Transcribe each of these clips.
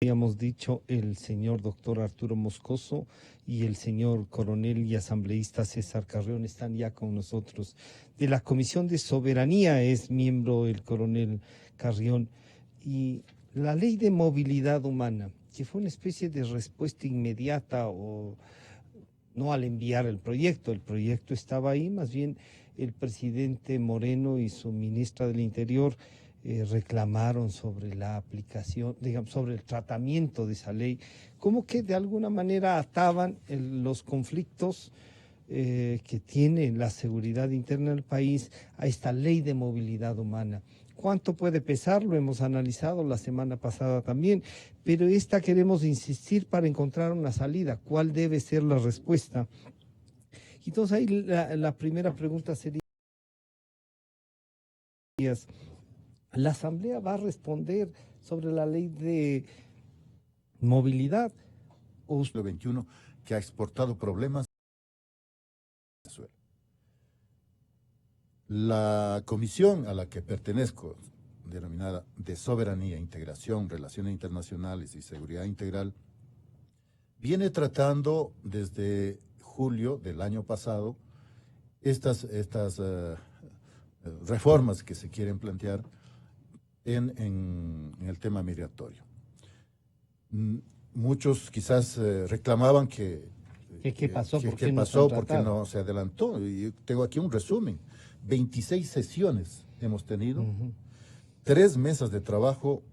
habíamos dicho, el señor doctor Arturo Moscoso y el señor coronel y asambleísta César Carrión están ya con nosotros. De la Comisión de Soberanía es miembro el coronel Carrión. Y la ley de movilidad humana, que fue una especie de respuesta inmediata o no al enviar el proyecto estaba ahí, más bien el presidente Moreno y su ministra del Interior reclamaron sobre la aplicación, digamos, sobre el tratamiento de esa ley, como que de alguna manera ataban los conflictos que tiene la seguridad interna del país a esta ley de movilidad humana. ¿Cuánto puede pesar? Lo hemos analizado la semana pasada también, pero esta queremos insistir para encontrar una salida. ¿Cuál debe ser la respuesta? Entonces ahí la primera pregunta sería, ¿la Asamblea va a responder sobre la ley de movilidad? O siglo XXI que ha exportado problemas a Venezuela. La comisión a la que pertenezco, denominada de Soberanía, Integración, Relaciones Internacionales y Seguridad Integral, viene tratando desde julio del año pasado estas reformas que se quieren plantear en el tema migratorio. Muchos quizás reclamaban ¿Qué pasó? ¿Qué pasó? Porque no se adelantó. Y tengo aquí un resumen. 26 sesiones hemos tenido, 3 mesas de trabajo,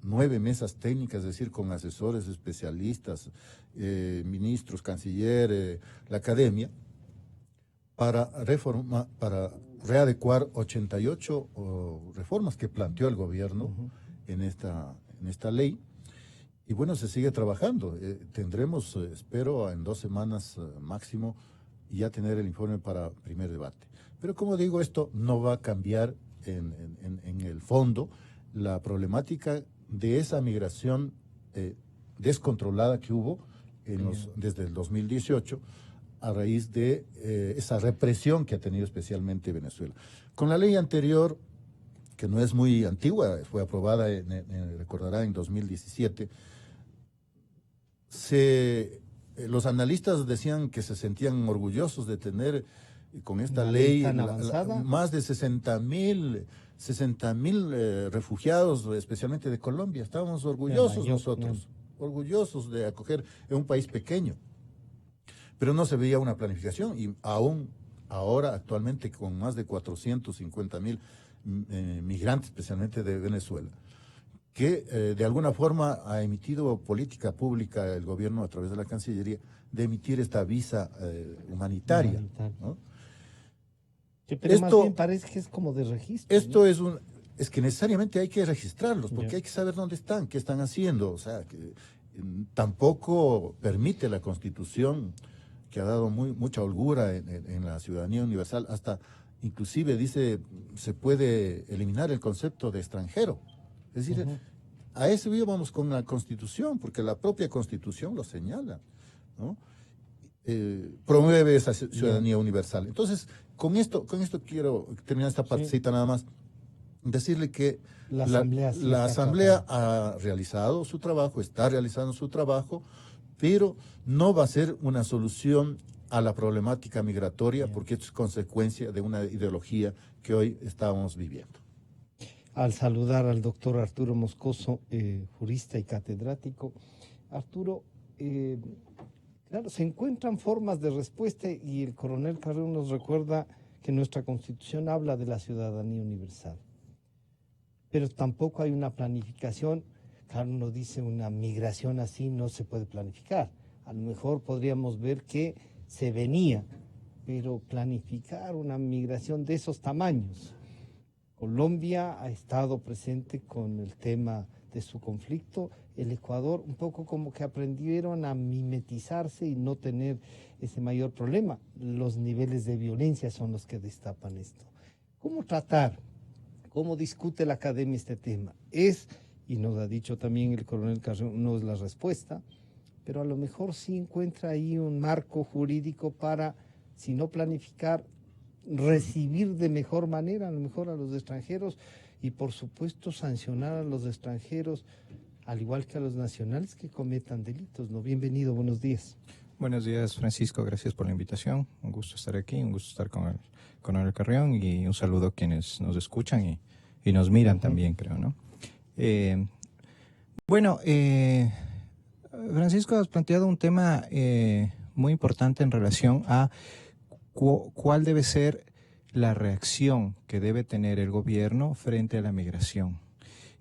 9 mesas técnicas, es decir, con asesores, especialistas, ministros, canciller, la academia, para readecuar 88 reformas que planteó el gobierno en esta ley. Y bueno, se sigue trabajando. Tendremos, espero, en 2 semanas máximo, ya tener el informe para primer debate. Pero como digo, esto no va a cambiar en el fondo la problemática de esa migración descontrolada que hubo desde el 2018 a raíz de esa represión que ha tenido especialmente Venezuela. Con la ley anterior, que no es muy antigua, fue aprobada, recordará, en 2017, los analistas decían que se sentían orgullosos de tener con esta ley más de 60,000 refugiados, especialmente de Colombia. Estábamos orgullosos nosotros, orgullosos de acoger en un país pequeño. Pero no se veía una planificación y aún ahora, actualmente, con más de 450,000 migrantes, especialmente de Venezuela, que de alguna forma ha emitido política pública el gobierno a través de la Cancillería de emitir esta visa humanitaria. ¿No? Sí, pero más bien parece que es como de registro. Esto es que necesariamente hay que registrarlos, porque hay que saber dónde están, qué están haciendo. O sea, que tampoco permite la Constitución, que ha dado mucha holgura en la ciudadanía universal, hasta inclusive dice se puede eliminar el concepto de extranjero. Es decir, a eso íbamos con la Constitución, porque la propia Constitución lo señala, ¿no? Promueve esa ciudadanía universal. Entonces, con esto quiero terminar esta partecita nada más, decirle que la Asamblea ha realizado su trabajo, está realizando su trabajo, pero no va a ser una solución a la problemática migratoria, porque esto es consecuencia de una ideología que hoy estamos viviendo. Al saludar al doctor Arturo Moscoso, jurista y catedrático. Arturo, claro, se encuentran formas de respuesta y el coronel Carrión nos recuerda que nuestra Constitución habla de la ciudadanía universal. Pero tampoco hay una planificación. Claro, uno dice una migración así no se puede planificar. A lo mejor podríamos ver que se venía, pero planificar una migración de esos tamaños. Colombia ha estado presente con el tema de su conflicto, el Ecuador un poco como que aprendieron a mimetizarse y no tener ese mayor problema. Los niveles de violencia son los que destapan esto. ¿Cómo tratar? ¿Cómo discute la academia este tema? Y nos ha dicho también el coronel Carrión, no es la respuesta, pero a lo mejor sí encuentra ahí un marco jurídico para, si no planificar, recibir de mejor manera, a lo mejor a los extranjeros y por supuesto sancionar a los extranjeros al igual que a los nacionales que cometan delitos, ¿no? Bienvenido, buenos días. Buenos días, Francisco, gracias por la invitación. Un gusto estar aquí, un gusto estar con el coronel Carrión y un saludo a quienes nos escuchan y nos miran también, creo, ¿no? Francisco, has planteado un tema muy importante en relación a cuál debe ser la reacción que debe tener el gobierno frente a la migración.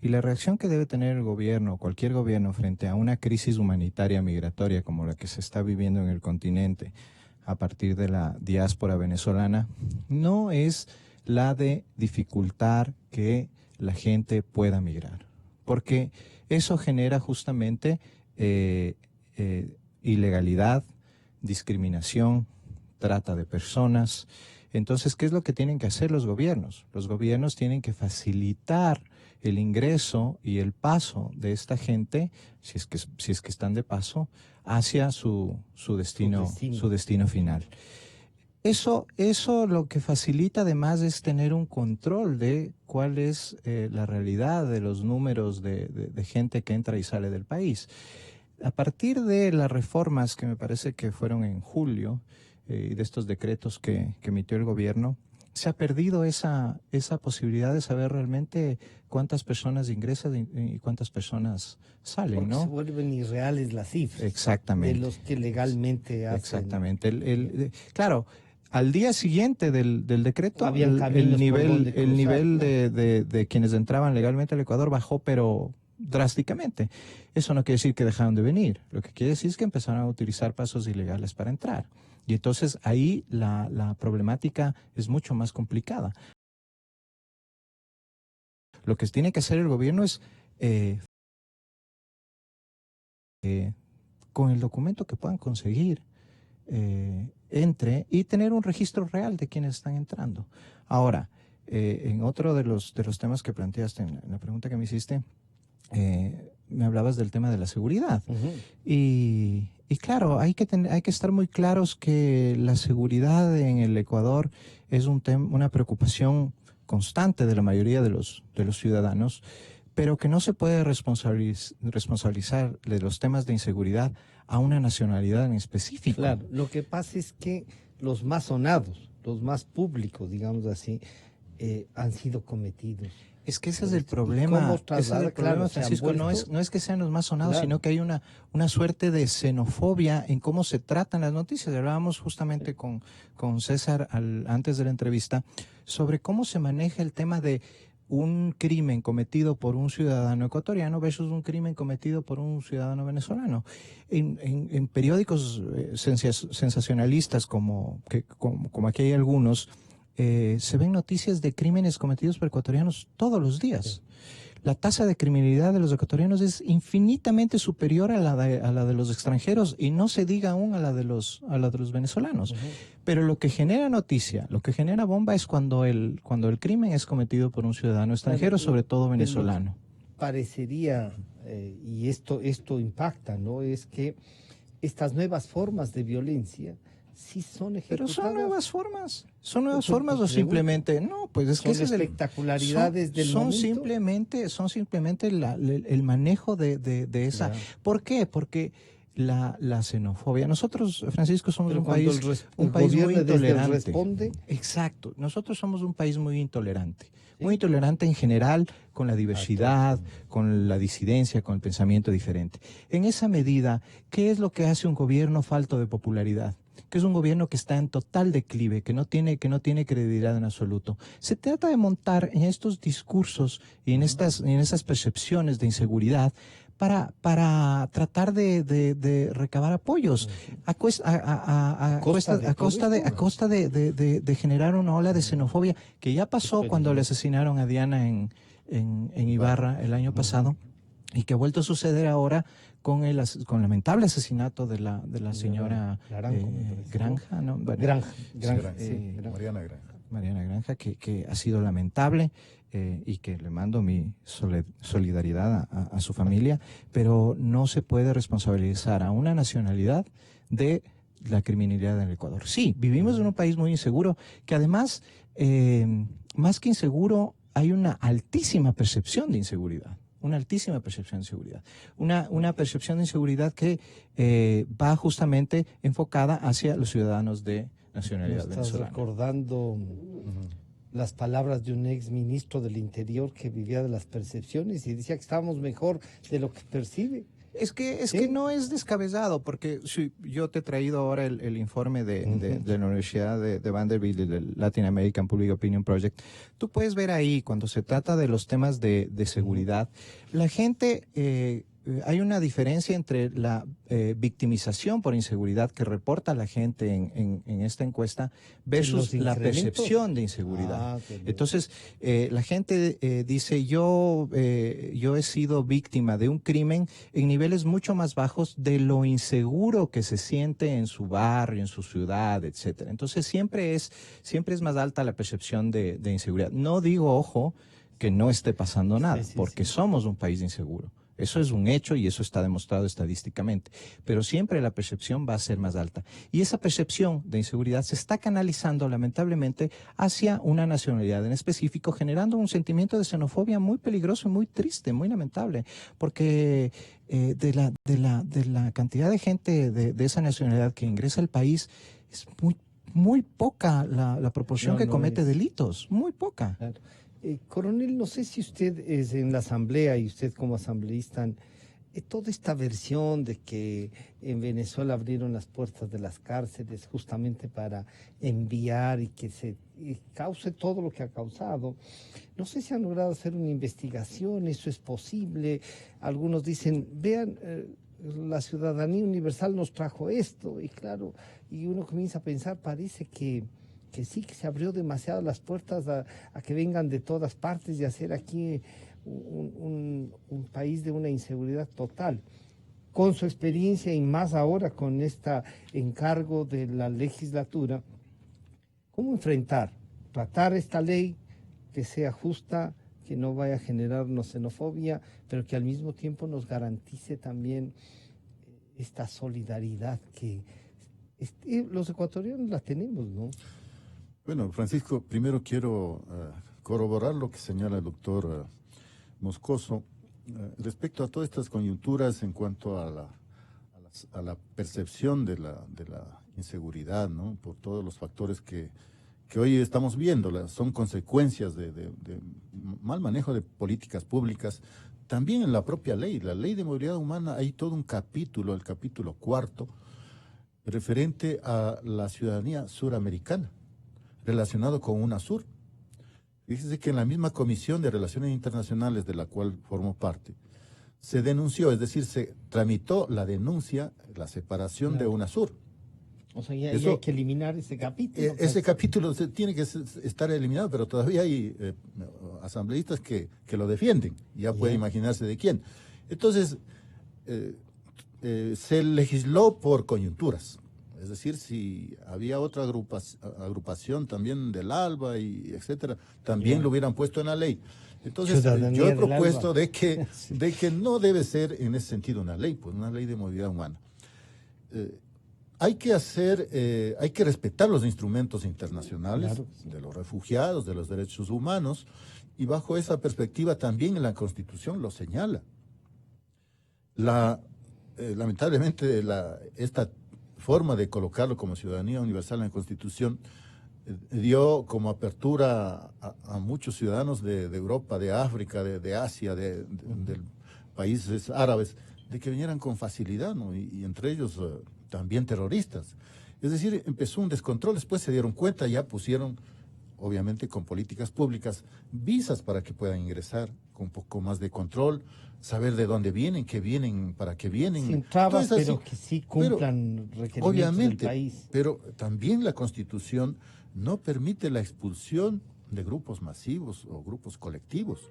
Y la reacción que debe tener el gobierno, cualquier gobierno, frente a una crisis humanitaria migratoria como la que se está viviendo en el continente a partir de la diáspora venezolana, no es la de dificultar que la gente pueda migrar, porque eso genera justamente ilegalidad, discriminación, trata de personas. Entonces, ¿qué es lo que tienen que hacer los gobiernos? Los gobiernos tienen que facilitar el ingreso y el paso de esta gente, si es que están de paso, hacia su destino final. Eso lo que facilita además es tener un control de cuál es la realidad de los números de gente que entra y sale del país. A partir de las reformas que me parece que fueron en julio, y de estos decretos que emitió el gobierno, se ha perdido esa posibilidad de saber realmente cuántas personas ingresan y cuántas personas salen, porque ¿no? se vuelven irreales las cifras. Exactamente. De los que legalmente hacen. Exactamente. Claro, al día siguiente del decreto, el nivel de quienes entraban legalmente al Ecuador bajó, pero drásticamente. Eso no quiere decir que dejaron de venir. Lo que quiere decir es que empezaron a utilizar pasos ilegales para entrar. Y entonces ahí la problemática es mucho más complicada. Lo que tiene que hacer el gobierno es, con el documento que puedan conseguir, entre y tener un registro real de quienes están entrando. Ahora, en otro de los temas que planteaste en la pregunta que me hiciste, me hablabas del tema de la seguridad. Y claro, hay que estar muy claros que la seguridad en el Ecuador es una preocupación constante de la mayoría de los ciudadanos, pero que no se puede responsabilizar de los temas de inseguridad a una nacionalidad en específico. Claro, lo que pasa es que los más sonados, los más públicos, digamos así, han sido cometidos. Es que ese es el problema. Ese es el problema, Francisco. No es que sean los más sonados, claro, sino que hay una suerte de xenofobia en cómo se tratan las noticias. Hablábamos justamente con César antes de la entrevista sobre cómo se maneja el tema de un crimen cometido por un ciudadano ecuatoriano versus un crimen cometido por un ciudadano venezolano. En periódicos sensacionalistas como aquí hay algunos, se ven noticias de crímenes cometidos por ecuatorianos todos los días. La tasa de criminalidad de los ecuatorianos es infinitamente superior a la de los extranjeros, y no se diga aún a la de los venezolanos. Pero lo que genera noticia, lo que genera bomba es cuando el crimen es cometido por un ciudadano extranjero, sobre todo venezolano. Parecería, y esto impacta, ¿no? Es que estas nuevas formas de violencia sí son ejecutadas. Pero son nuevas formas o simplemente, no, pues es que son espectacularidades del momento. Son simplemente el manejo de esa. Yeah. ¿Por qué? Porque la xenofobia. Nosotros, Francisco, somos un país muy intolerante. Responde. Exacto. Nosotros somos un país muy intolerante. ¿Sí? Muy intolerante en general con la diversidad, con la disidencia, con el pensamiento diferente. En esa medida, ¿qué es lo que hace un gobierno falto de popularidad? Que es un gobierno que está en total declive, que no tiene credibilidad en absoluto. Se trata de montar en estos discursos y en esas percepciones de inseguridad para tratar de recabar apoyos a costa de generar una ola de xenofobia que ya pasó cuando le asesinaron a Diana en Ibarra el año pasado, y que ha vuelto a suceder ahora con el lamentable asesinato de la señora Granja, ¿no? Bueno, Granja. Mariana Granja, que ha sido lamentable, y que le mando mi solidaridad a su familia, pero no se puede responsabilizar a una nacionalidad de la criminalidad en el Ecuador. Sí, vivimos en un país muy inseguro, que además, más que inseguro, hay una altísima percepción de inseguridad. una altísima percepción de inseguridad. Una percepción de inseguridad que va justamente enfocada hacia los ciudadanos de nacionalidad venezolana. Estás recordando las palabras de un ex ministro del Interior que vivía de las percepciones y decía que estábamos mejor de lo que percibe. Es que no es descabellado, porque yo te he traído ahora el informe de la Universidad de Vanderbilt y del Latin American Public Opinion Project. Tú puedes ver ahí, cuando se trata de los temas de seguridad, la gente... hay una diferencia entre la victimización por inseguridad que reporta la gente en esta encuesta versus la percepción de inseguridad. Entonces, la gente dice, yo he sido víctima de un crimen en niveles mucho más bajos de lo inseguro que se siente en su barrio, en su ciudad, etcétera. Entonces, siempre es más alta la percepción de inseguridad. No digo, ojo, que no esté pasando nada, porque somos un país inseguro. Eso es un hecho y eso está demostrado estadísticamente. Pero siempre la percepción va a ser más alta. Y esa percepción de inseguridad se está canalizando, lamentablemente, hacia una nacionalidad en específico, generando un sentimiento de xenofobia muy peligroso y muy triste, muy lamentable. Porque de la cantidad de gente de esa nacionalidad que ingresa al país, es muy poca la proporción que comete delitos. Muy poca. Claro. Coronel, no sé si usted es en la asamblea y usted como asambleísta, toda esta versión de que en Venezuela abrieron las puertas de las cárceles justamente para enviar y que se cause todo lo que ha causado, no sé si han logrado hacer una investigación, eso es posible. Algunos dicen, vean, la ciudadanía universal nos trajo esto, y claro, y uno comienza a pensar, parece que sí, que se abrió demasiado las puertas a que vengan de todas partes y hacer aquí un país de una inseguridad total. Con su experiencia y más ahora con este encargo de la legislatura, ¿cómo tratar esta ley que sea justa, que no vaya a generarnos xenofobia, pero que al mismo tiempo nos garantice también esta solidaridad que los ecuatorianos la tenemos, ¿no? Bueno, Francisco, primero quiero corroborar lo que señala el doctor Moscoso respecto a todas estas coyunturas en cuanto a la percepción de la inseguridad, ¿no? Por todos los factores que hoy estamos viendo, son consecuencias de mal manejo de políticas públicas. También en la propia ley, la ley de movilidad humana, hay todo un capítulo, el capítulo 4, referente a la ciudadanía suramericana, relacionado con UNASUR. Fíjese que en la misma Comisión de Relaciones Internacionales de la cual formo parte, se denunció, es decir, se tramitó la denuncia, la separación de UNASUR. O sea, ya hay que eliminar ese capítulo. Ese capítulo tiene que estar eliminado, pero todavía hay asambleístas que lo defienden. Ya puede imaginarse de quién. Entonces, se legisló por coyunturas. Es decir, si había otra agrupación también del ALBA y etcétera, también lo hubieran puesto en la ley. Entonces, yo he propuesto de que no debe ser en ese sentido una ley, pues una ley de movilidad humana. Hay que respetar los instrumentos internacionales de los refugiados, de los derechos humanos, y bajo esa perspectiva también en la Constitución lo señala. Lamentablemente esta forma de colocarlo como ciudadanía universal en la Constitución dio como apertura a muchos ciudadanos de Europa, de África, de Asia, de países árabes, de que vinieran con facilidad, ¿no? Y entre ellos también terroristas. Es decir, empezó un descontrol, después se dieron cuenta, ya pusieron, obviamente con políticas públicas, visas para que puedan ingresar, con un poco más de control, saber de dónde vienen, qué vienen, para qué vienen. Sin trabas, pero que sí cumplan requerimientos obviamente, del país. Pero también la Constitución no permite la expulsión de grupos masivos o grupos colectivos.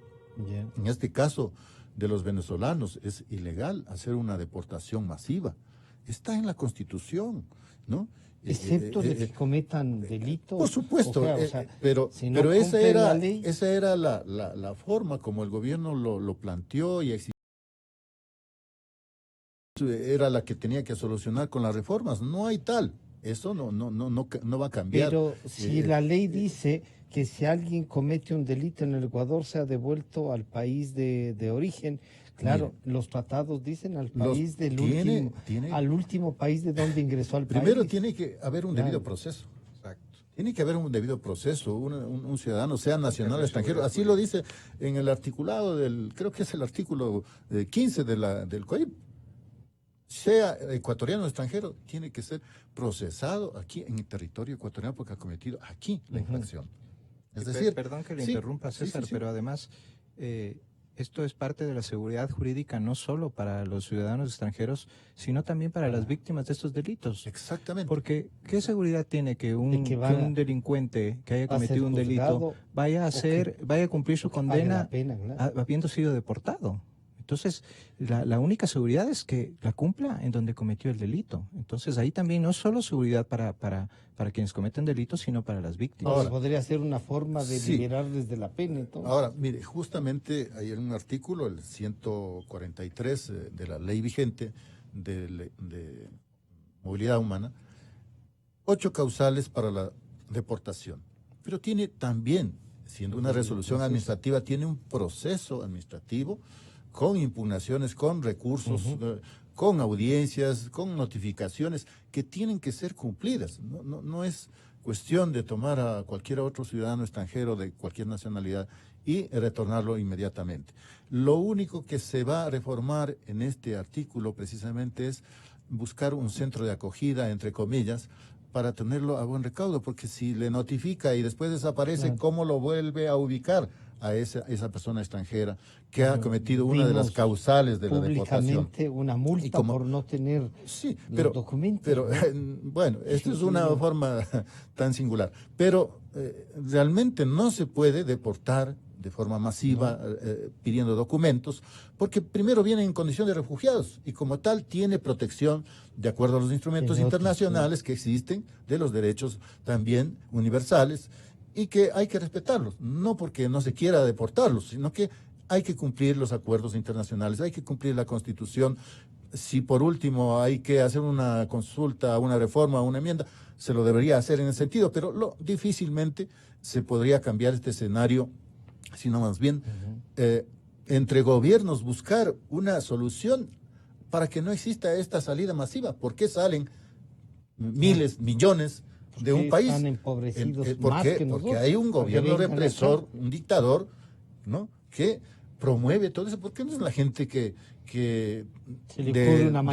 En este caso de los venezolanos es ilegal hacer una deportación masiva. Está en la Constitución, ¿no? Excepto de que cometan delitos. Por supuesto, pero esa era la forma como el gobierno lo planteó y era la que tenía que solucionar con las reformas. No hay tal. Eso no va a cambiar. Pero si la ley dice que si alguien comete un delito en el Ecuador sea devuelto al país de origen. Claro, los tratados dicen al país al último país de donde ingresó al país. Primero tiene que haber un debido proceso. Tiene que haber un debido proceso, un ciudadano, sea nacional o extranjero. Así lo dice en el articulado creo que es el artículo 15 del COIP. Sea ecuatoriano o extranjero, tiene que ser procesado aquí en el territorio ecuatoriano porque ha cometido aquí la infracción. Es decir, perdón que le interrumpa, César, pero además esto es parte de la seguridad jurídica no solo para los ciudadanos extranjeros, sino también para las víctimas de estos delitos. Exactamente. Porque ¿qué seguridad tiene que un delincuente que haya cometido un delito vaya a cumplir su condena habiendo sido deportado? Entonces, la única seguridad es que la cumpla en donde cometió el delito. Entonces, ahí también no es solo seguridad para quienes cometen delitos, sino para las víctimas. Ahora, podría ser una forma de liberar desde la pena. Entonces. Ahora, mire, justamente hay un artículo, el 143 de la ley vigente de movilidad humana, 8 causales para la deportación. Pero tiene también, siendo una resolución administrativa, tiene un proceso administrativo con impugnaciones, con recursos, con audiencias, con notificaciones que tienen que ser cumplidas. No es cuestión de tomar a cualquier otro ciudadano extranjero de cualquier nacionalidad y retornarlo inmediatamente. Lo único que se va a reformar en este artículo precisamente es buscar un centro de acogida, entre comillas, para tenerlo a buen recaudo, porque si le notifica y después desaparece, ¿cómo lo vuelve a ubicar a esa persona extranjera que ha cometido una de las causales de la deportación? Públicamente una multa por no tener los documentos. Pero bueno, esto es una forma tan singular. Pero realmente no se puede deportar de forma masiva pidiendo documentos, porque primero vienen en condición de refugiados y como tal tiene protección de acuerdo a los instrumentos internacionales que existen de los derechos también universales y que hay que respetarlos, no porque no se quiera deportarlos, sino que hay que cumplir los acuerdos internacionales, hay que cumplir la Constitución. Si por último hay que hacer una consulta, una reforma, una enmienda, se lo debería hacer en ese sentido, pero difícilmente se podría cambiar este escenario, sino más bien entre gobiernos buscar una solución para que no exista esta salida masiva. ¿Por qué salen miles, millones de un país? Están empobrecidos porque hay un gobierno represor, un dictador, ¿no?, que promueve todo eso. ¿Por qué no es la gente que de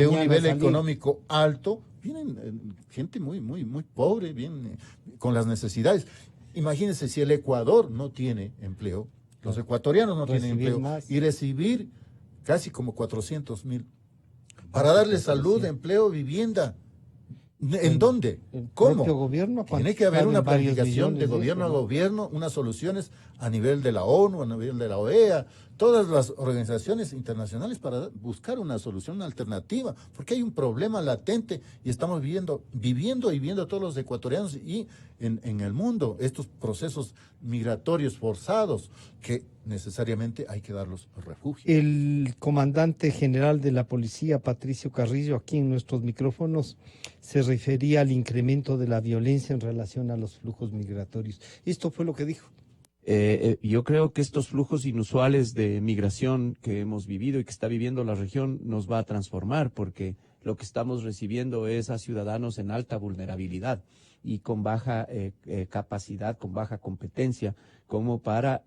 un nivel económico alto, vienen gente muy pobre, bien con las necesidades? Imagínense si el Ecuador no tiene empleo, los ecuatorianos no tienen empleo, y recibir casi como 400,000 para darle salud, empleo, vivienda. ¿En dónde? ¿Cómo? Gobierno, tiene que haber una planificación de gobierno a gobierno, unas soluciones a nivel de la ONU, a nivel de la OEA, todas las organizaciones internacionales para buscar una solución alternativa, porque hay un problema latente y estamos viviendo y viendo todos los ecuatorianos y en el mundo estos procesos migratorios forzados que necesariamente hay que darlos refugio. El comandante general de la policía, Patricio Carrillo, aquí en nuestros micrófonos, se refería al incremento de la violencia en relación a los flujos migratorios. Esto fue lo que dijo. Yo creo que estos flujos inusuales de migración que hemos vivido y que está viviendo la región nos va a transformar, porque lo que estamos recibiendo es a ciudadanos en alta vulnerabilidad y con baja capacidad, con baja competencia, como para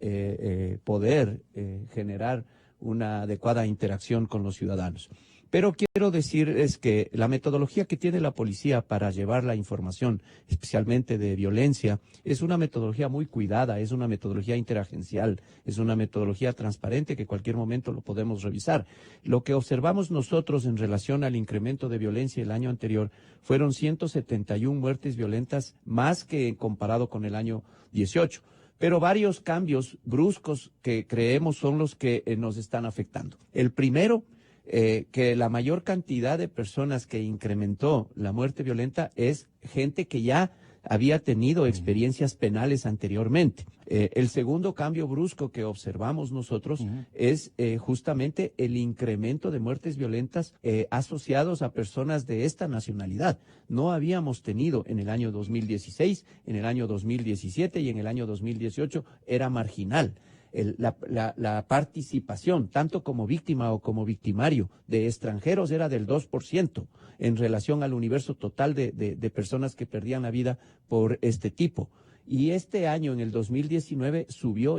poder generar una adecuada interacción con los ciudadanos. Pero quiero decir es que la metodología que tiene la policía para llevar la información, especialmente de violencia, es una metodología muy cuidada, es una metodología interagencial, es una metodología transparente que en cualquier momento lo podemos revisar. Lo que observamos nosotros en relación al incremento de violencia el año anterior fueron 171 muertes violentas más que comparado con el año 18. Pero varios cambios bruscos que creemos son los que nos están afectando. El primero, que la mayor cantidad de personas que incrementó la muerte violenta es gente que ya había tenido experiencias penales anteriormente. El segundo cambio brusco que observamos nosotros es justamente el incremento de muertes violentas asociados a personas de esta nacionalidad. No habíamos tenido en el año 2016, en el año 2017 y en el año 2018 era marginal. La participación, tanto como víctima o como victimario de extranjeros, era del 2% en relación al universo total de personas que perdían la vida por este tipo. Y este año, en el 2019,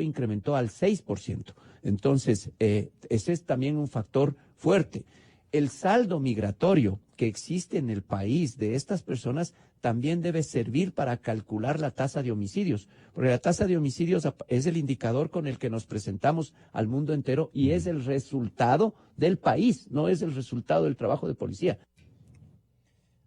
incrementó al 6%. Entonces, ese es también un factor fuerte. El saldo migratorio que existe en el país de estas personas también debe servir para calcular la tasa de homicidios, porque la tasa de homicidios es el indicador con el que nos presentamos al mundo entero y es el resultado del país, no es el resultado del trabajo de policía.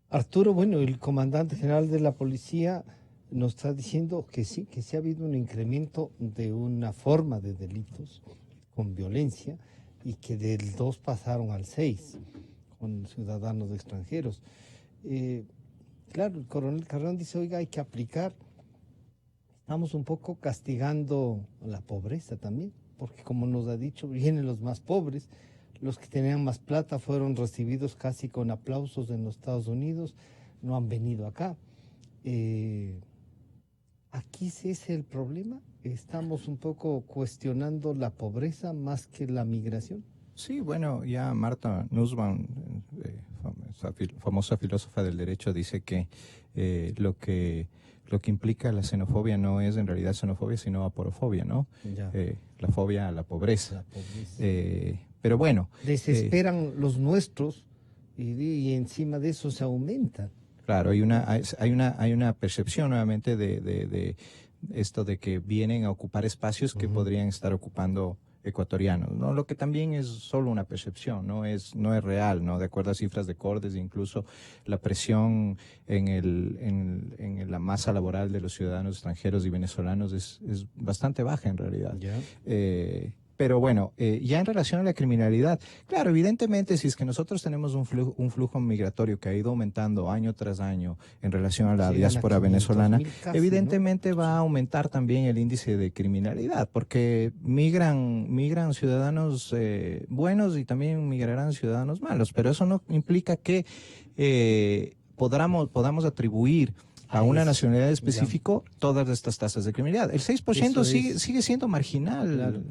Arturo, bueno, el comandante general de la policía nos está diciendo que sí ha habido un incremento de una forma de delitos con violencia y que del 2 pasaron al 6 con ciudadanos extranjeros. Claro, el coronel Carrión dice, oiga, hay que aplicar, estamos un poco castigando la pobreza también, porque como nos ha dicho, vienen los más pobres, los que tenían más plata fueron recibidos casi con aplausos en los Estados Unidos, no han venido acá. ¿Aquí ese es el problema? ¿Estamos un poco cuestionando la pobreza más que la migración? Sí, bueno, ya Martha Nussbaum, famosa filósofa del derecho, dice que lo que implica la xenofobia no es en realidad xenofobia, sino aporofobia, ¿no? La fobia a la pobreza. Pero bueno. Desesperan los nuestros y encima de eso se aumentan. Claro, hay una percepción nuevamente de esto de que vienen a ocupar espacios que podrían estar ocupando ecuatorianos, ¿no? Lo que también es solo una percepción, no es real, ¿no? De acuerdo a cifras de Cordes, incluso la presión en la masa laboral de los ciudadanos extranjeros y venezolanos es bastante baja en realidad. Pero bueno, ya en relación a la criminalidad, claro, evidentemente si es que nosotros tenemos un flujo migratorio que ha ido aumentando año tras año en relación a la diáspora venezolana, casi, evidentemente, ¿no? Va a aumentar también el índice de criminalidad, porque migran ciudadanos buenos y también migrarán ciudadanos malos, pero eso no implica que podamos atribuir a una nacionalidad específica todas estas tasas de criminalidad. El 6% sigue siendo marginal, claro,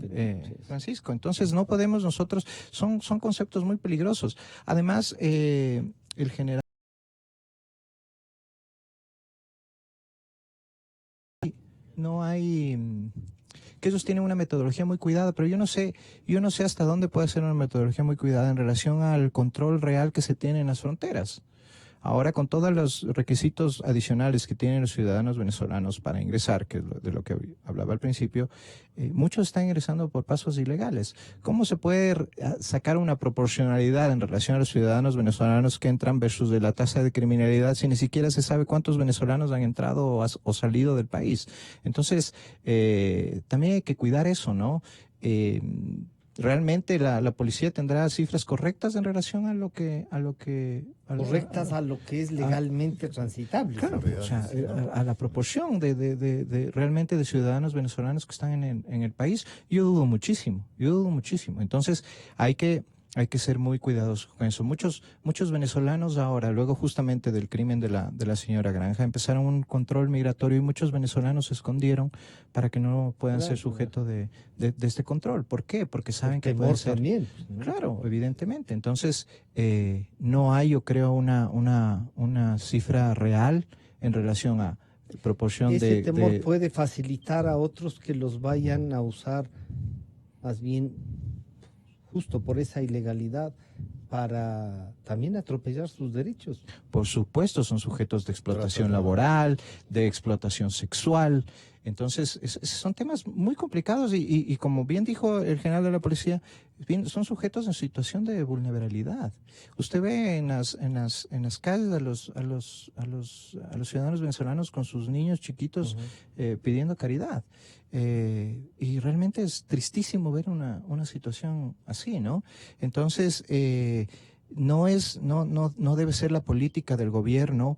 Francisco. Entonces no podemos nosotros, son conceptos muy peligrosos. Además, el general no hay que ellos tienen una metodología muy cuidada, pero yo no sé hasta dónde puede ser una metodología muy cuidada en relación al control real que se tiene en las fronteras. Ahora, con todos los requisitos adicionales que tienen los ciudadanos venezolanos para ingresar, que es de lo que hablaba al principio, muchos están ingresando por pasos ilegales. ¿Cómo se puede sacar una proporcionalidad en relación a los ciudadanos venezolanos que entran versus de la tasa de criminalidad si ni siquiera se sabe cuántos venezolanos han entrado o salido del país? Entonces, también hay que cuidar eso, ¿no? ¿Realmente la policía tendrá cifras correctas en relación a lo que correctas a lo que es legalmente transitable? Claro, o sea, a la proporción de realmente de ciudadanos venezolanos que están en el país, yo dudo muchísimo. Entonces, hay que ser muy cuidadosos con eso. Muchos venezolanos ahora, luego justamente del crimen de la señora Granja, empezaron un control migratorio y muchos venezolanos se escondieron para que no puedan ser sujeto de este control. ¿Por qué? Porque saben que puede ser también. Claro, evidentemente. Entonces, no hay, yo creo, una cifra real en relación a proporción Ese temor puede facilitar a otros que los vayan a usar más bien justo por esa ilegalidad para también atropellar sus derechos. Por supuesto, son sujetos de explotación laboral, de explotación sexual. Entonces, son temas muy complicados y como bien dijo el general de la policía, son sujetos en situación de vulnerabilidad. Usted ve en las calles a los ciudadanos venezolanos con sus niños chiquitos pidiendo caridad. Y realmente es tristísimo ver una situación así, ¿no? Entonces, no debe ser la política del gobierno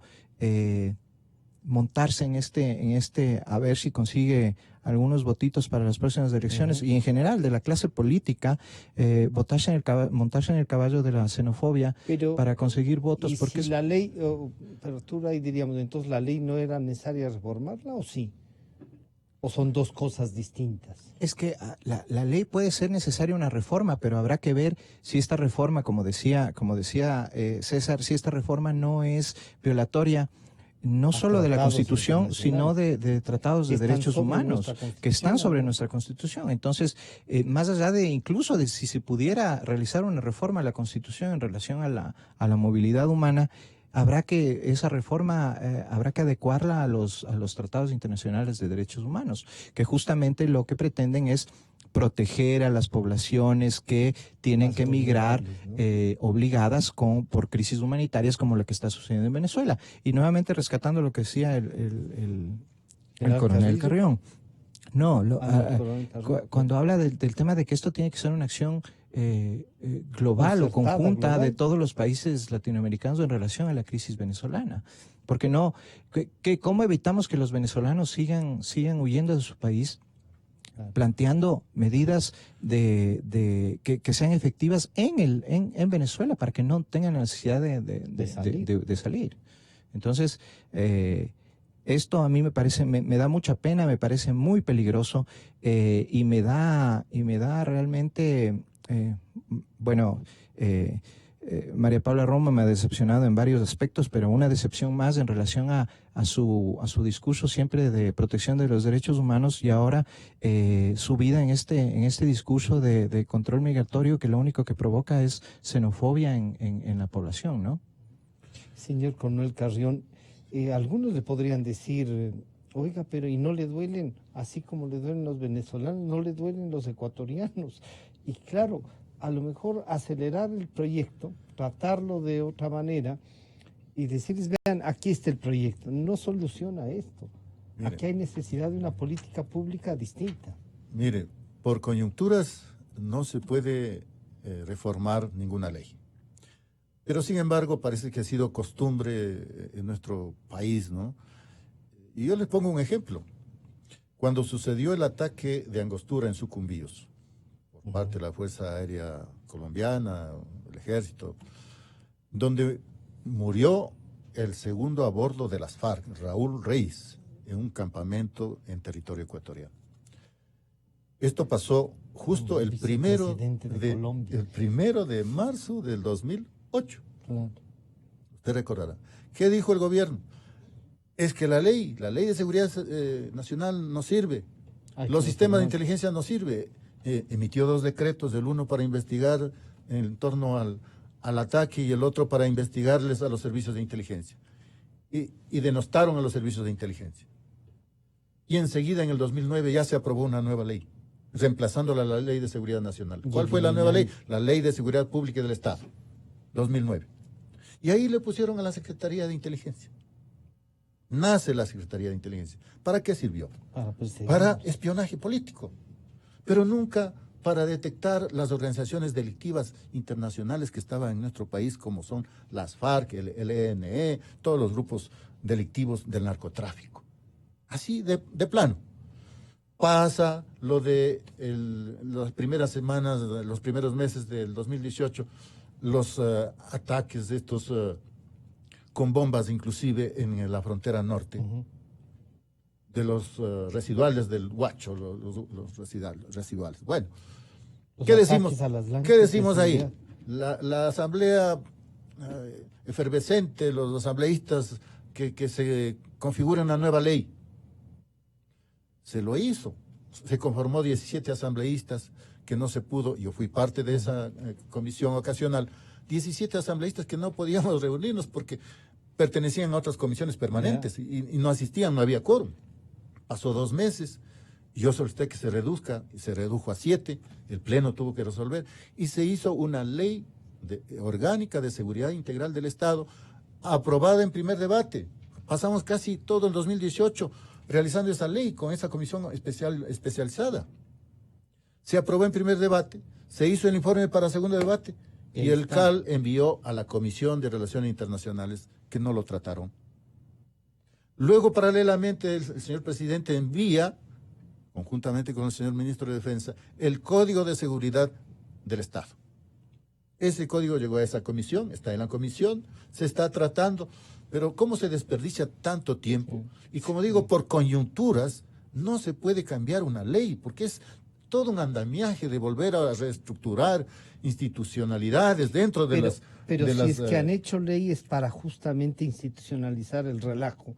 montarse en este, a ver si consigue algunos votitos para las próximas elecciones, y en general de la clase política, montarse en el caballo de la xenofobia para conseguir votos. ¿Y porque si la ley, pero tú ahí diríamos, entonces la ley no era necesaria reformarla, o sí? ¿O son dos cosas distintas? Es que la ley puede ser necesaria una reforma, pero habrá que ver si esta reforma, como decía César, si esta reforma no es violatoria no solo de la Constitución, sino de tratados de derechos humanos que están sobre nuestra Constitución. Entonces, más allá de incluso de si se pudiera realizar una reforma a la Constitución en relación a la movilidad humana, habrá que esa reforma habrá que adecuarla a los tratados internacionales de derechos humanos, que justamente lo que pretenden es proteger a las poblaciones que tienen que emigrar, ¿no? Obligadas por crisis humanitarias como la que está sucediendo en Venezuela. Y nuevamente rescatando lo que decía el coronel Carrión. No, cuando habla del tema de que esto tiene que ser una acción global o conjunta de todos los países latinoamericanos en relación a la crisis venezolana. Porque no, ¿cómo evitamos que los venezolanos sigan huyendo de su país? Planteando medidas que sean efectivas en Venezuela para que no tengan la necesidad de salir. Entonces, esto a mí me parece, me da mucha pena, me parece muy peligroso, y me da realmente, María Paula Roma me ha decepcionado en varios aspectos, pero una decepción más en relación a su discurso siempre de protección de los derechos humanos, y ahora su vida en este discurso de control migratorio, que lo único que provoca es xenofobia en la población, ¿no? Señor coronel Carrión, algunos le podrían decir, oiga, pero ¿y no le duelen, así como le duelen los venezolanos, no le duelen los ecuatorianos? Y claro, a lo mejor acelerar el proyecto, tratarlo de otra manera y decirles, vean, aquí está el proyecto, no soluciona esto. Mire, aquí hay necesidad de una política pública distinta. Mire, por coyunturas no se puede reformar ninguna ley. Pero sin embargo parece que ha sido costumbre en nuestro país, ¿no? Y yo les pongo un ejemplo. Cuando sucedió el ataque de Angostura en Sucumbíos, por parte de la Fuerza Aérea Colombiana, el Ejército, donde murió el segundo a bordo de las FARC, Raúl Reyes, en un campamento en territorio ecuatoriano. Esto pasó justo el primero de marzo del 2008. Claro. Usted recordará. ¿Qué dijo el gobierno? Es que la ley de seguridad nacional no sirve, los sistemas de inteligencia no sirven. Emitió 2 decretos, el uno para investigar en torno al ataque y el otro para investigarles a los servicios de inteligencia. Y denostaron a los servicios de inteligencia. Y enseguida, en el 2009, ya se aprobó una nueva ley, reemplazándola a la Ley de Seguridad Nacional. ¿Cuál fue la nueva ley? La Ley de Seguridad Pública del Estado, 2009. Y ahí le pusieron a la Secretaría de Inteligencia. Nace la Secretaría de Inteligencia. ¿Para qué sirvió? Para espionaje político, pero nunca para detectar las organizaciones delictivas internacionales que estaban en nuestro país, como son las FARC, el ENE, todos los grupos delictivos del narcotráfico. Así de plano. Pasa lo de las primeras semanas, los primeros meses del 2018, los ataques de estos con bombas inclusive en la frontera norte, de los residuales del Huacho, los residuales. Bueno, ¿qué decimos ahí? La asamblea efervescente, los asambleístas que se configura una nueva ley, se lo hizo. Se conformó 17 asambleístas, que no se pudo, yo fui parte de esa comisión ocasional, 17 asambleístas que no podíamos reunirnos porque pertenecían a otras comisiones permanentes y no asistían, no había quórum. Pasó 2 meses, yo solicité que se reduzca, y se redujo a 7, el Pleno tuvo que resolver, y se hizo una ley orgánica de seguridad integral del Estado, aprobada en primer debate. Pasamos casi todo el 2018 realizando esa ley con esa comisión especializada. Se aprobó en primer debate, se hizo el informe para segundo debate, y el CAL envió a la Comisión de Relaciones Internacionales, que no lo trataron. Luego, paralelamente, el señor presidente envía, conjuntamente con el señor ministro de Defensa, el Código de Seguridad del Estado. Ese código llegó a esa comisión, está en la comisión, se está tratando, pero ¿cómo se desperdicia tanto tiempo? Y como digo, por coyunturas no se puede cambiar una ley, porque es todo un andamiaje de volver a reestructurar institucionalidades dentro de las... Pero si es que han hecho leyes para justamente institucionalizar el relajo.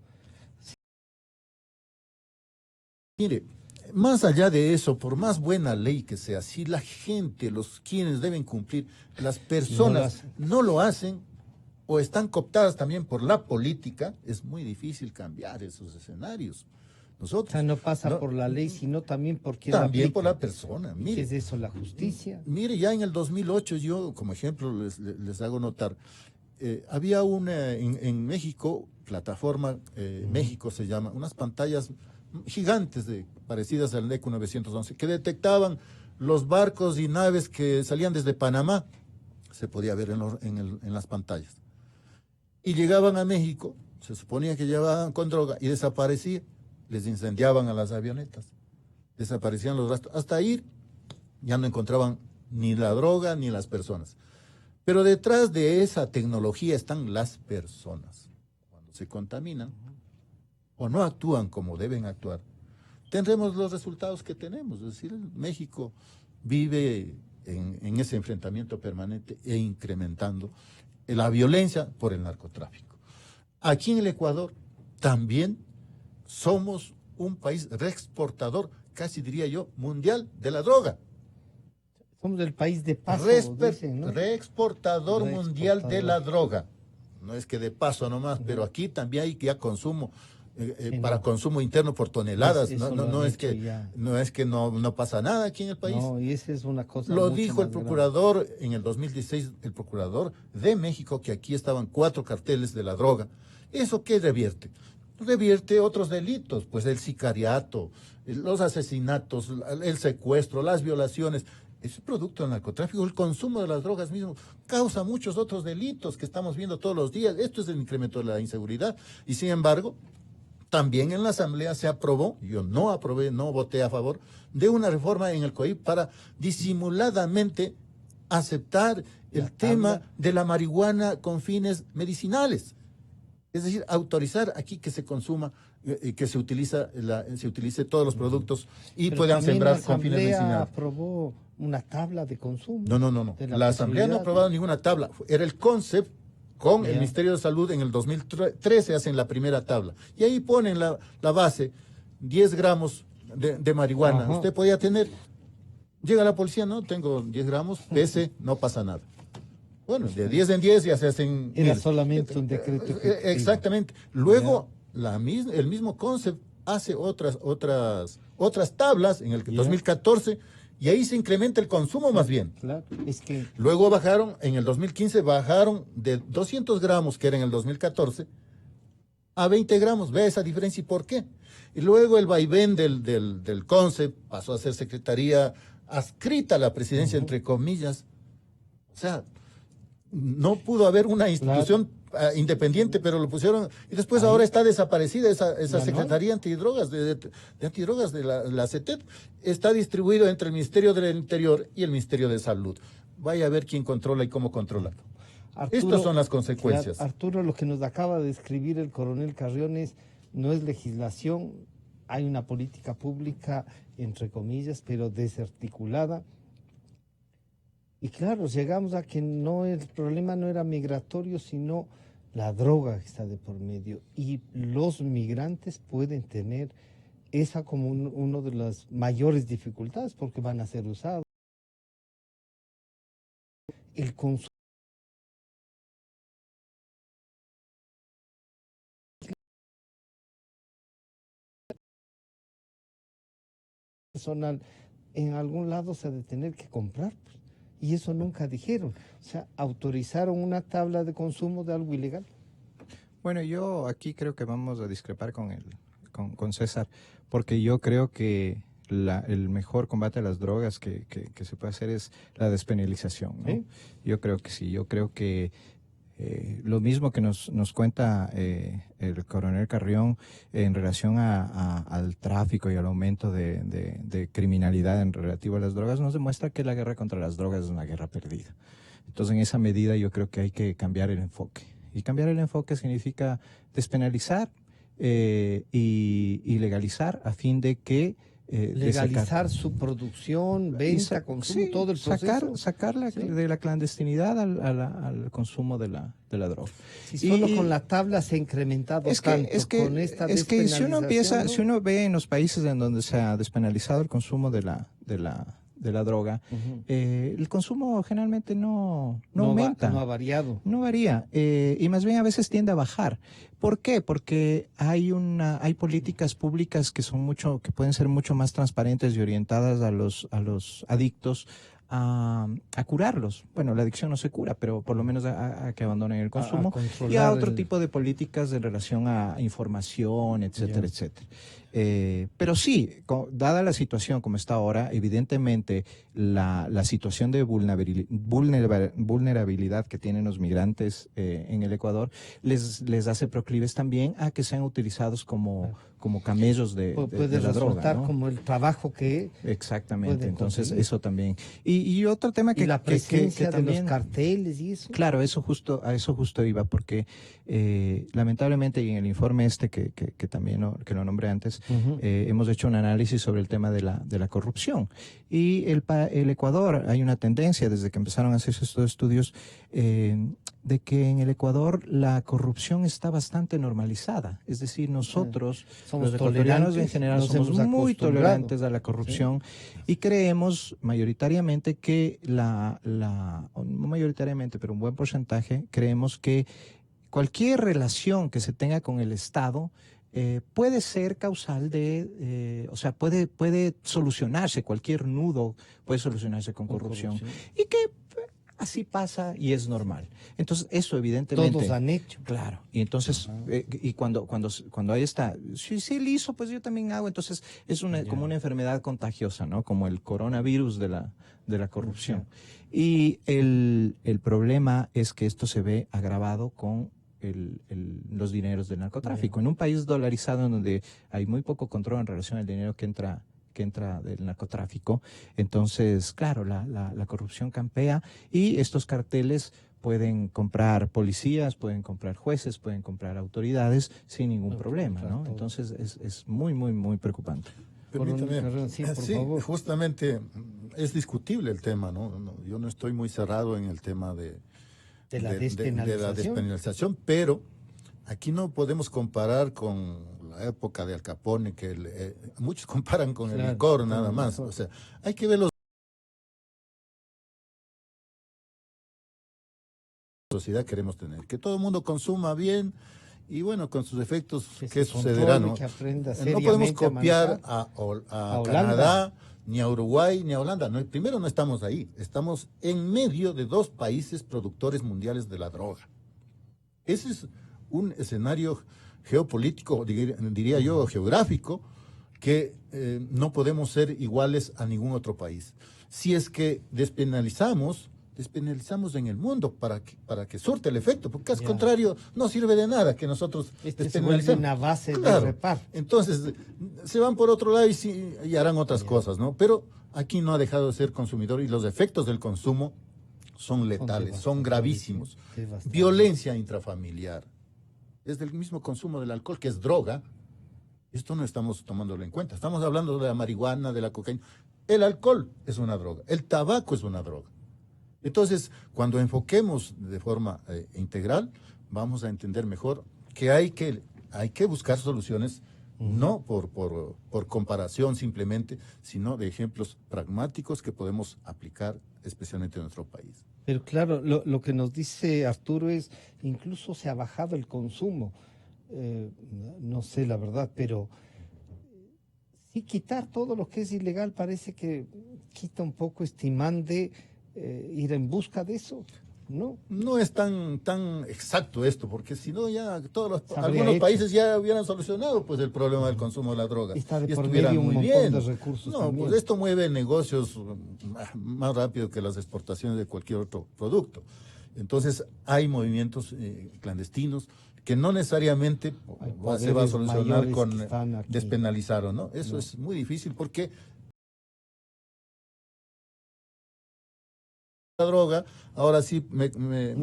Mire, más allá de eso, por más buena ley que sea, si la gente, quienes deben cumplir, las personas no lo hacen o están cooptadas también por la política, es muy difícil cambiar esos escenarios. Nosotros, o sea, no pasa por la ley, sino también por quien también por la persona. Mire, ¿qué es eso, la justicia? Mire, ya en el 2008, yo como ejemplo les hago notar, había una en México, plataforma México se llama, unas pantallas gigantes parecidas al ECO 911, que detectaban los barcos y naves que salían desde Panamá, se podía ver en las pantallas. Y llegaban a México, se suponía que llevaban con droga y desaparecían, les incendiaban a las avionetas, desaparecían los rastros, hasta ir ya no encontraban ni la droga ni las personas. Pero detrás de esa tecnología están las personas. Cuando se contaminan o no actúan como deben actuar, tendremos los resultados que tenemos. Es decir, México vive en ese enfrentamiento permanente e incrementando la violencia por el narcotráfico. Aquí en el Ecuador también somos un país reexportador, casi diría yo, mundial de la droga. Somos el país de paso, dicen, ¿no? Reexportador mundial de la droga. No es que de paso nomás, pero aquí también hay ya consumo, para consumo interno por toneladas. No es que no pasa nada aquí en el país. No, y esa es una cosa. Lo dijo el procurador en el 2016, el procurador de México, que aquí estaban 4 carteles de la droga. ¿Eso qué revierte? Revierte otros delitos, pues el sicariato, los asesinatos, el secuestro, las violaciones. Es producto del narcotráfico, el consumo de las drogas mismo causa muchos otros delitos que estamos viendo todos los días. Esto es el incremento de la inseguridad. Y sin embargo, también en la Asamblea se aprobó, yo no aprobé, no voté a favor, de una reforma en el COIP para disimuladamente aceptar el tema de la marihuana con fines medicinales. Es decir, autorizar aquí que se consuma, que se utilice todos los productos y puedan sembrar con fines medicinales. ¿La Asamblea aprobó una tabla de consumo? No. La Asamblea no ha aprobado ninguna tabla. Era el concept con el Ministerio de Salud en el 2013 hacen la primera tabla. Y ahí ponen la base, 10 gramos de marihuana. Ajá. Usted podía tener, llega la policía, no, tengo 10 gramos, pese, no pasa nada. Bueno, de 10 en 10 ya se hacen... Era solamente un decreto. Exactamente. Luego, el mismo concept hace otras tablas en el 2014 y ahí se incrementa el consumo más bien. Claro, es que... Luego bajaron, en el 2015 bajaron de 200 gramos, que era en el 2014, a 20 gramos. Ve esa diferencia y por qué. Y luego el vaivén del concept pasó a ser secretaría adscrita a la presidencia, entre comillas. O sea... No pudo haber una institución independiente, pero lo pusieron, y después ahora está desaparecida esa Secretaría Antidrogas, de Antidrogas de la CETEP, está distribuido entre el Ministerio del Interior y el Ministerio de Salud. Vaya a ver quién controla y cómo controla. Arturo, estas son las consecuencias. Arturo, lo que nos acaba de escribir el coronel Carriones no es legislación, hay una política pública, entre comillas, pero desarticulada. Y claro, llegamos a que el problema no era migratorio, sino la droga que está de por medio. Y los migrantes pueden tener esa como una de las mayores dificultades porque van a ser usados. El consumo personal en algún lado se ha de tener que comprar. Y eso nunca dijeron. O sea, autorizaron una tabla de consumo de algo ilegal. Bueno, yo aquí creo que vamos a discrepar con César, porque yo creo que el mejor combate a las drogas que se puede hacer es la despenalización, ¿no? ¿Sí? Yo creo que sí, yo creo que Lo mismo que nos cuenta el coronel Carrión en relación al tráfico y al aumento de criminalidad en relativo a las drogas, nos demuestra que la guerra contra las drogas es una guerra perdida. Entonces, en esa medida yo creo que hay que cambiar el enfoque. Y cambiar el enfoque significa despenalizar y legalizar a fin de que legalizar su producción, venta, consumo, sí, todo el proceso. Sacarla sí, de la clandestinidad al consumo de la droga. Si solo con la tabla se ha incrementado tanto con esta despenalización. Si uno ve en los países en donde se ha despenalizado el consumo de la droga, el consumo generalmente no aumenta. No ha variado. No varía, y más bien a veces tiende a bajar. ¿Por qué? Porque hay políticas públicas que pueden ser mucho más transparentes y orientadas a los adictos a curarlos. Bueno, la adicción no se cura, pero por lo menos a que abandonen el consumo, y a otro tipo de políticas en relación a información, etcétera, etcétera. Pero sí, dada la situación como está ahora, evidentemente la situación de vulnerabilidad que tienen los migrantes en el Ecuador les hace proclives también a que sean utilizados como camellos de la droga. Puede resultar como el trabajo que... Exactamente, entonces eso también. Y otro tema que... Y la presencia que también, de los carteles y eso. Claro, a eso justo iba, porque lamentablemente, y en el informe que también que lo nombré antes, hemos hecho un análisis sobre el tema de la corrupción. Y el Ecuador, hay una tendencia desde que empezaron a hacerse estos estudios, de que en el Ecuador la corrupción está bastante normalizada. Es decir, nosotros, los ecuatorianos en general, somos muy tolerantes a la corrupción, y creemos mayoritariamente que no mayoritariamente, pero un buen porcentaje, creemos que cualquier relación que se tenga con el Estado puede ser causal o sea, puede solucionarse, cualquier nudo puede solucionarse con corrupción. Y que así pasa y es normal. Entonces, eso evidentemente... Todos han hecho. Claro. Y entonces, y cuando ahí está, si él hizo, pues yo también hago. Entonces, es como una enfermedad contagiosa, ¿no? Como el coronavirus de la corrupción. Y el problema es que esto se ve agravado con los dineros del narcotráfico. En un país dolarizado en donde hay muy poco control en relación al dinero que entra del narcotráfico, entonces, claro, la corrupción campea, y estos carteles pueden comprar policías, pueden comprar jueces, pueden comprar autoridades sin ningún problema, ¿no? Entonces, es muy, muy, muy preocupante. Permítame. Sí, por favor. Justamente es discutible el tema, ¿no? Yo no estoy muy cerrado en el tema de la despenalización, pero aquí no podemos comparar con la época de Al Capone, que muchos comparan con el licor nada más. O sea, hay que ver la sociedad que queremos tener, que todo el mundo consuma bien, y bueno, con sus efectos, ¿qué sucederá? ¿No? No podemos copiar a Canadá, ni a Uruguay, ni a Holanda. No, primero no estamos ahí, estamos en medio de dos países productores mundiales de la droga. Ese es un escenario geopolítico, diría yo, geográfico, que no podemos ser iguales a ningún otro país. Si es que despenalizamos en el mundo para que surte el efecto, porque caso contrario no sirve de nada que nosotros despenalicemos. Una base de reparto. Entonces se van por otro lado y harán otras cosas, ¿no? Pero aquí no ha dejado de ser consumidor, y los efectos del consumo son letales, son gravísimos. Violencia intrafamiliar. Es del mismo consumo del alcohol, que es droga. Esto no estamos tomándolo en cuenta. Estamos hablando de la marihuana, de la cocaína. El alcohol es una droga. El tabaco es una droga. Entonces, cuando enfoquemos de forma integral, vamos a entender mejor que hay que buscar soluciones, no por comparación simplemente, sino de ejemplos pragmáticos que podemos aplicar especialmente en nuestro país. Pero claro, lo que nos dice Arturo es, incluso se ha bajado el consumo. No sé la verdad, pero sí, quitar todo lo que es ilegal parece que quita un poco de ir en busca de eso, ¿no? No es tan exacto esto, porque si no ya algunos países ya hubieran solucionado pues el problema del consumo de la droga. Está de por medio un montón de recursos. No, pues esto mueve negocios más rápido que las exportaciones de cualquier otro producto. Entonces hay movimientos clandestinos que no necesariamente se va a solucionar con despenalizar o no. Eso es muy difícil porque la droga ahora sí me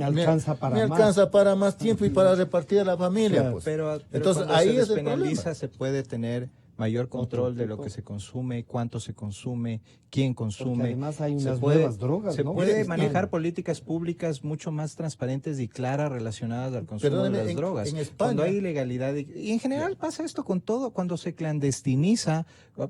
alcanza para más tiempo y para repartir a la familia. Claro, pues. pero entonces cuando ahí se es el despenaliza problema. se puede tener mayor control de lo que se consume, cuánto se consume, quién consume. Porque además hay unas nuevas drogas, se ¿no? puede manejar políticas públicas mucho más transparentes y claras relacionadas al consumo de las drogas. En España, cuando hay ilegalidad, y en general pasa esto con todo, cuando se clandestiniza,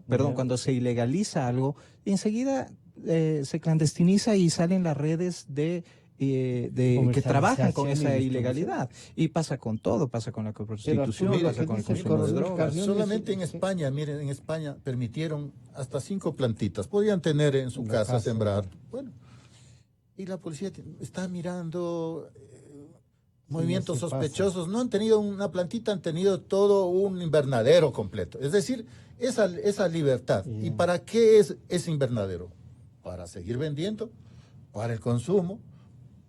cuando se ilegaliza algo, enseguida se clandestiniza y salen las redes de que trabajan con esa ilegalidad. Y pasa con todo, pasa con la prostitución, pasa con el consumo de drogas. Solamente en España, miren, en España permitieron hasta 5 plantitas, podían tener en su casa, sembrar. Bueno, y la policía está mirando movimientos sospechosos. No han tenido una plantita, han tenido todo un invernadero completo. Es decir, esa libertad. ¿Y para qué es ese invernadero? Para seguir vendiendo, para el consumo,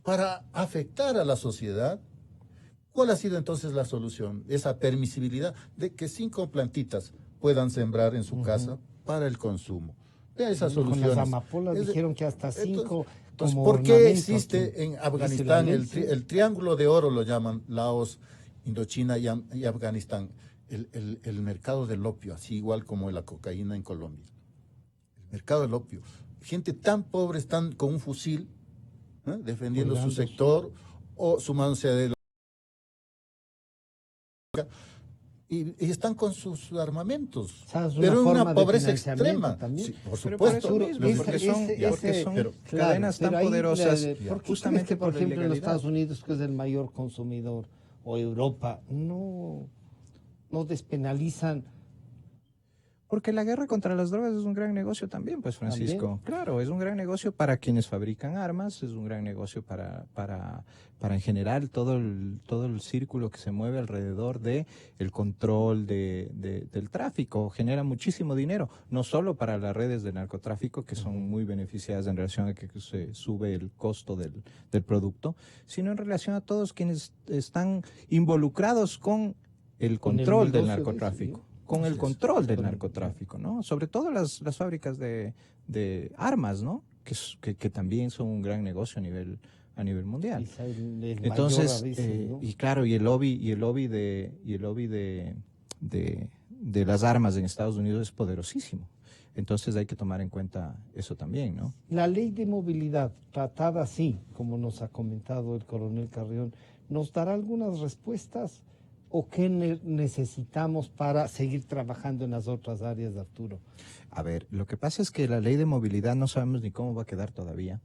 para afectar a la sociedad. ¿Cuál ha sido entonces la solución? Esa permisibilidad de que 5 plantitas puedan sembrar en su casa para el consumo. Vea esas soluciones. Con las amapolas dijeron que hasta 5. Entonces, ¿por qué existe en Afganistán el triángulo de oro, lo llaman, Laos, Indochina y Afganistán, el mercado del opio, así igual como la cocaína en Colombia? El mercado del opio. Gente tan pobre están con un fusil, defendiendo su sector o sumándose a y están con sus armamentos, pero en una pobreza extrema. Sí, por supuesto, porque son cadenas tan poderosas, justamente por ejemplo en los Estados Unidos, que es el mayor consumidor, o Europa, no despenalizan. Porque la guerra contra las drogas es un gran negocio también, pues, Francisco. ¿También? Claro, es un gran negocio para quienes fabrican armas, es un gran negocio para en general todo el círculo que se mueve alrededor de el control del tráfico. Genera muchísimo dinero, no solo para las redes de narcotráfico, que son muy beneficiadas en relación a que se sube el costo del producto, sino en relación a todos quienes están involucrados con el control del narcotráfico. Con el control del narcotráfico, ¿no? Sobre todo las fábricas de armas, ¿no? Que también son un gran negocio a nivel mundial. Entonces, ¿no? Y claro, y el lobby de las armas en Estados Unidos es poderosísimo. Entonces hay que tomar en cuenta eso también, ¿no? La ley de movilidad, tratada así, como nos ha comentado el coronel Carrión, ¿nos dará algunas respuestas? ¿O qué necesitamos para seguir trabajando en las otras áreas, Arturo? A ver, lo que pasa es que la ley de movilidad no sabemos ni cómo va a quedar todavía.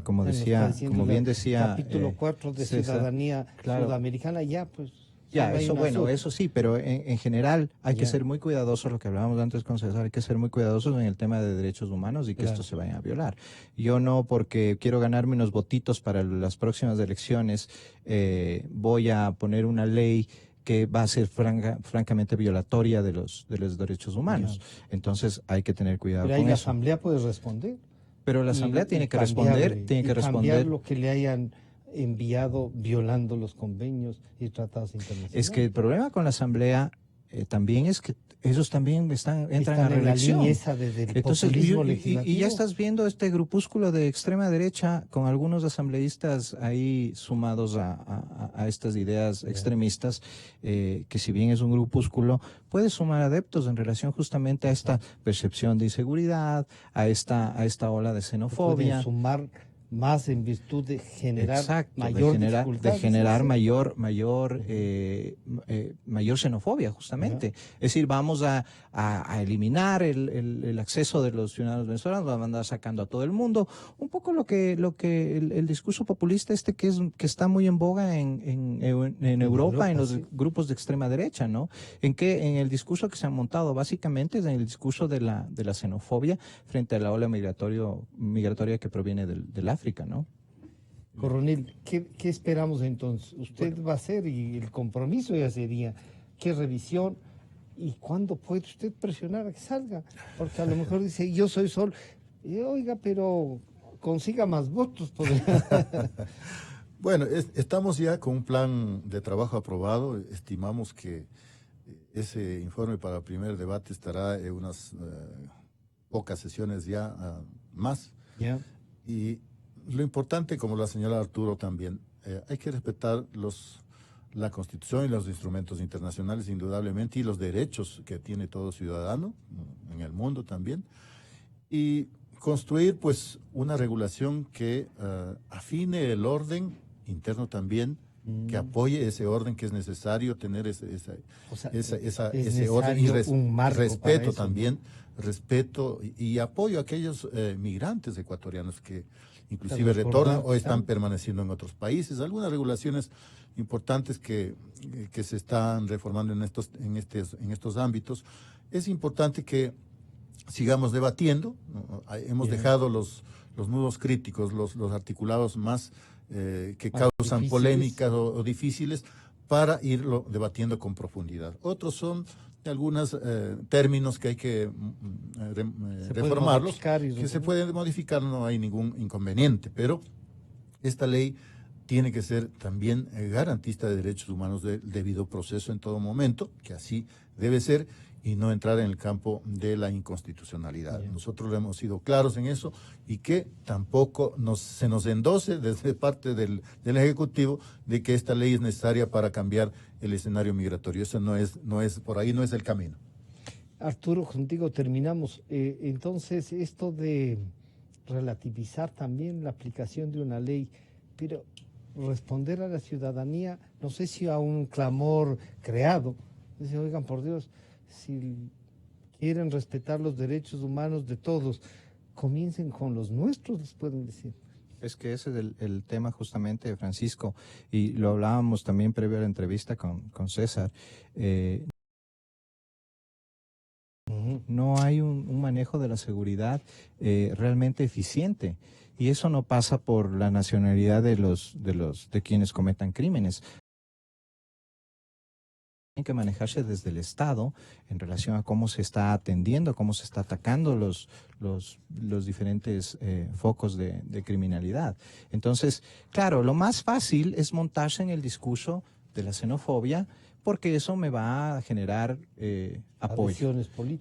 Como bien decía... Capítulo 4 de César, Ciudadanía Sudamericana, ya pues... Ya, eso sí, pero en general hay que ser muy cuidadosos, lo que hablábamos antes con César, hay que ser muy cuidadosos en el tema de derechos humanos y que esto se vaya a violar. Yo no, porque quiero ganarme unos votitos para las próximas elecciones, voy a poner una ley que va a ser francamente violatoria de los derechos humanos. Entonces hay que tener cuidado con eso. Pero ahí la Asamblea puede responder. Pero la Asamblea tiene que responder. Cambiar lo que le hayan enviado violando los convenios y tratados internacionales. Es que el problema con la Asamblea también es que ellos también entran a reelección. En la línea esa del populismo legislativo. Y ya estás viendo este grupúsculo de extrema derecha con algunos asambleístas ahí sumados a estas ideas extremistas, que si bien es un grupúsculo, puede sumar adeptos en relación justamente a esta percepción de inseguridad, a esta ola de xenofobia. Pueden sumar más en virtud de generar mayor xenofobia, justamente. Es decir, vamos a eliminar el acceso de los ciudadanos venezolanos, vamos a andar sacando a todo el mundo. Un poco lo que el discurso populista que está muy en boga en Europa, en los grupos de extrema derecha, ¿no? En el discurso que se han montado básicamente es en el discurso de la xenofobia frente a la ola migratoria que proviene del África, ¿no? Coronel, ¿qué esperamos entonces? Usted va a hacer, y el compromiso ya sería, ¿qué revisión? ¿Y cuándo puede usted presionar a que salga? Porque a lo mejor dice, yo soy solo. Oiga, pero consiga más votos. Bueno, estamos ya con un plan de trabajo aprobado. Estimamos que ese informe para el primer debate estará en unas pocas sesiones ya más. Yeah. Y lo importante, como lo ha señalado Arturo también, hay que respetar la Constitución y los instrumentos internacionales, indudablemente, y los derechos que tiene todo ciudadano en el mundo también. Y construir, pues, una regulación que afine el orden interno también, que apoye ese orden que es necesario tener ese orden y respeto también, respeto y apoyo a aquellos migrantes ecuatorianos que inclusive retornan o están permaneciendo en otros países. Algunas regulaciones importantes que se están reformando en estos ámbitos. Es importante que sigamos debatiendo, ¿no? Hemos dejado los nudos críticos, los articulados más que causan polémicas o difíciles, para irlo debatiendo con profundidad. Otros son algunos términos que hay que reformarlos, que se pueden modificar, no hay ningún inconveniente, pero esta ley tiene que ser también garantista de derechos humanos del debido proceso en todo momento, que así debe ser, y no entrar en el campo de la inconstitucionalidad. Bien. Nosotros hemos sido claros en eso, y que tampoco se nos endose desde parte del Ejecutivo de que esta ley es necesaria para cambiar el escenario migratorio. Eso no es por ahí no es el camino. Arturo, contigo terminamos. Entonces, esto de relativizar también la aplicación de una ley, pero responder a la ciudadanía, no sé si a un clamor creado, dice, oigan, por Dios, si quieren respetar los derechos humanos de todos, comiencen con los nuestros, les pueden decir. Es que ese es el tema justamente, Francisco, y lo hablábamos también previo a la entrevista con César. No hay un manejo de la seguridad realmente eficiente. Y eso no pasa por la nacionalidad de quienes cometan crímenes. Tienen que manejarse desde el Estado en relación a cómo se está atendiendo, cómo se está atacando los diferentes focos de criminalidad. Entonces, claro, lo más fácil es montarse en el discurso de la xenofobia, porque eso me va a generar apoyo.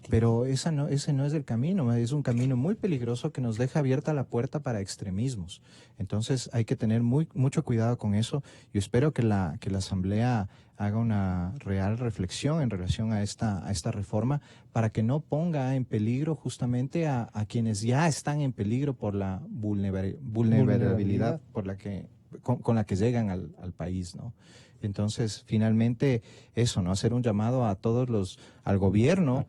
Pero ese no es el camino, es un camino muy peligroso que nos deja abierta la puerta para extremismos. Entonces hay que tener mucho cuidado con eso. Yo espero que la Asamblea haga una real reflexión en relación a esta reforma, para que no ponga en peligro justamente a quienes ya están en peligro por la vulnerabilidad con la que llegan al país, ¿no? Entonces, finalmente, eso, ¿no? Hacer un llamado a todos al gobierno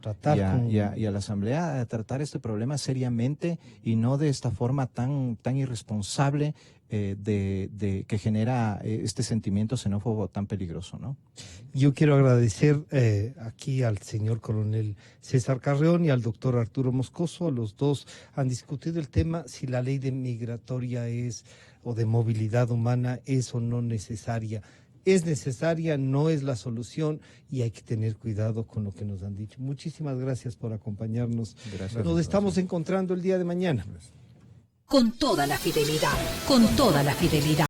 y a la Asamblea a tratar este problema seriamente, y no de esta forma tan irresponsable que genera este sentimiento xenófobo tan peligroso, ¿no? Yo quiero agradecer aquí al señor coronel César Carreón y al doctor Arturo Moscoso. Los dos han discutido el tema, si la ley de migratoria o de movilidad humana es o no necesaria. Es necesaria, no es la solución, y hay que tener cuidado con lo que nos han dicho. Muchísimas gracias por acompañarnos. Gracias. Nos estamos encontrando el día de mañana. Con toda la fidelidad, con toda la fidelidad.